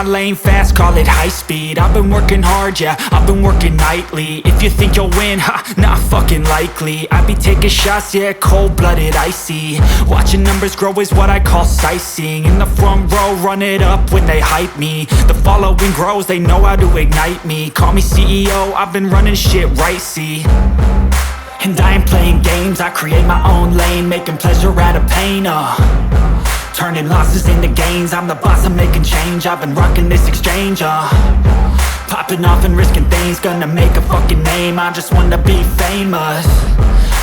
my lane fast, call it high speed. I've been working hard, yeah, I've been working nightly. If you think you'll win, ha, not fucking likely. I be taking shots, yeah, cold-blooded, icy. Watching numbers grow is what I call sightseeing. In the front row, run it up when they hype me. The following grows, they know how to ignite me. Call me CEO, I've been running shit right, see. And I ain't playing games, I create my own lane, making pleasure out of pain, turning losses into gains, I'm the boss, I'm making change. I've been rocking this exchange, popping off and risking things, gonna make a fucking name. I just wanna be famous,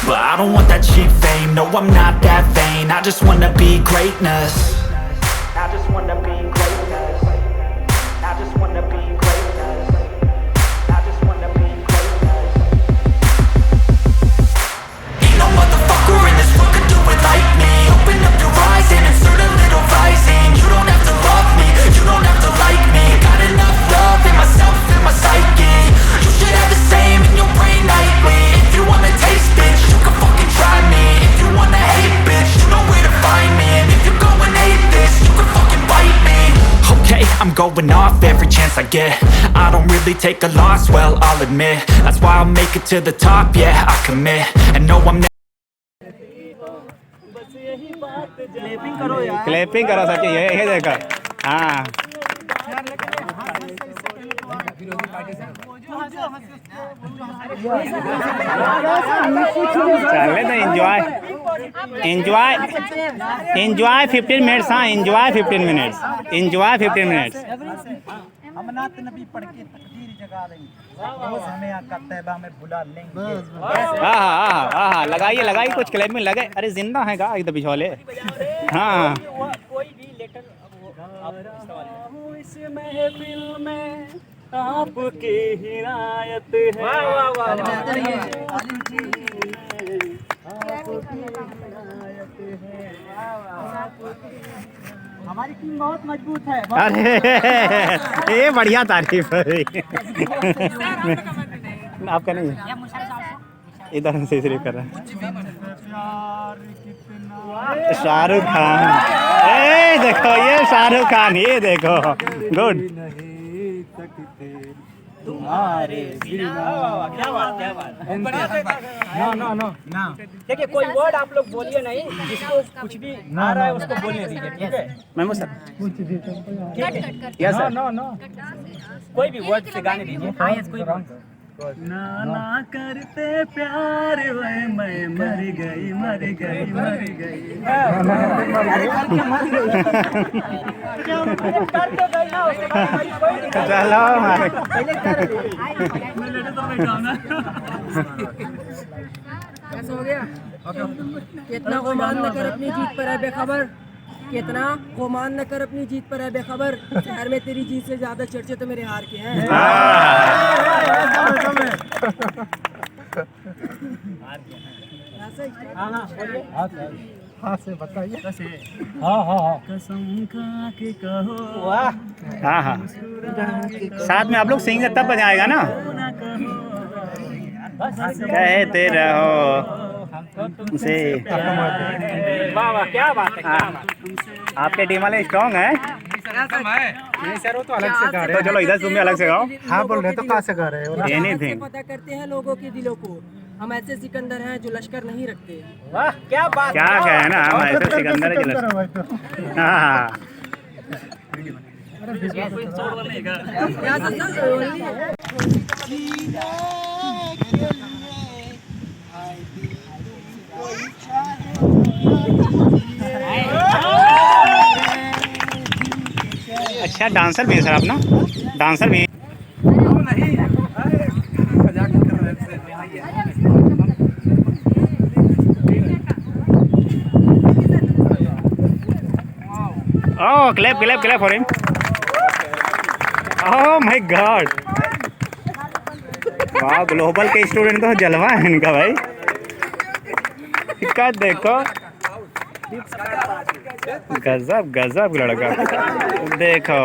but I don't want that cheap fame. No, I'm not that vain, I just wanna be greatness. I just wanna be greatness. I just wanna be greatness. I just wanna be greatness. Ain't no motherfucker in this world could do it like me. Open up your eyes and insert a little rising. You don't have to love me, you don't have to like me. Got enough love in myself and my psyche. You should have the same in your brain nightly. If you wanna taste, bitch, you can fucking try me. If you wanna hate, bitch, you know where to find me. And if you're going hate this, you can fucking bite me. Okay, I'm going off every chance I get. I don't really take a loss, well, I'll admit. That's why I'll make it to the top, yeah, I commit. And no, I'm clapping करो सच्ची, ये देखो। हाँ चले तो enjoy enjoy enjoy 15 minutes. हाँ enjoy 15 minutes, enjoy 15 minutes. हम नात नबी पढ़ के तकदीर जगा लेंगे, रोज हमें आका तैबा में बुला लेंगे। हाँ लगाइए लगाइए, कुछ क्लैपिंग लगे। अरे जिंदा है का एकदम बिछौले। हाँ कोई भी लेटर इस महफिल में आपकी हिदायत है। वाह वाह वाह, हमारी टीम बहुत मजबूत है। अरे ये बढ़िया तारीफ है। आपका नहीं है, इधर से सिर्फ कर रहा है। शाहरुख खान, ये देखो, ये शाहरुख खान, ये देखो, गुड। तुम्हारे क्या बात क्या बात। ना देखिए, कोई वर्ड आप लोग बोलिए नहीं, जिसको कुछ भी आ रहा है उसको बोलने दीजिए, ठीक है। मैं सर यस सर, कोई भी वर्ड से गाने दीजिए। ना ना करते प्यार वे मैं मर गई मर गई मर गई। चलो कैसा हो गया? कितना गुमान न कर अपनी जीत पर है बेखबर, कितना गुमान न कर अपनी जीत पर है बेखबर। शहर में तेरी जीत से ज्यादा चर्चे तो मेरे हार के हैं। हाँ से बताइए। हाँ कसम खा के कहो। वाह, हाँ साथ में आप लोग सिंगर तब बजाएगा ना, कहते रहो से। वाह वाह, क्या बात है। आपके टीम वाले स्ट्रॉन्ग है। नहीं सर, वो तो अलग से गा रहे तो चलो इधर तुम भी अलग से गाओ। हाँ बोल रहे तो कहाँ से गा रहे हो? एनीथिंग। पता करते हैं लोगों के दिलों को, हम ऐसे सिकंदर हैं जो लश्कर नहीं रखते। वाह क्या बात, क्या है ना, हम ऐसे सिकंदर है जो। हाँ अच्छा डांसर भी है सर, आप ना डांसर भी। Oh clap clap clap for him. Oh my god, वाह ग्लोबल के स्टूडेंट तो जलवा है इनका भाई। इसका देखो, गजब गजब लड़का देखो।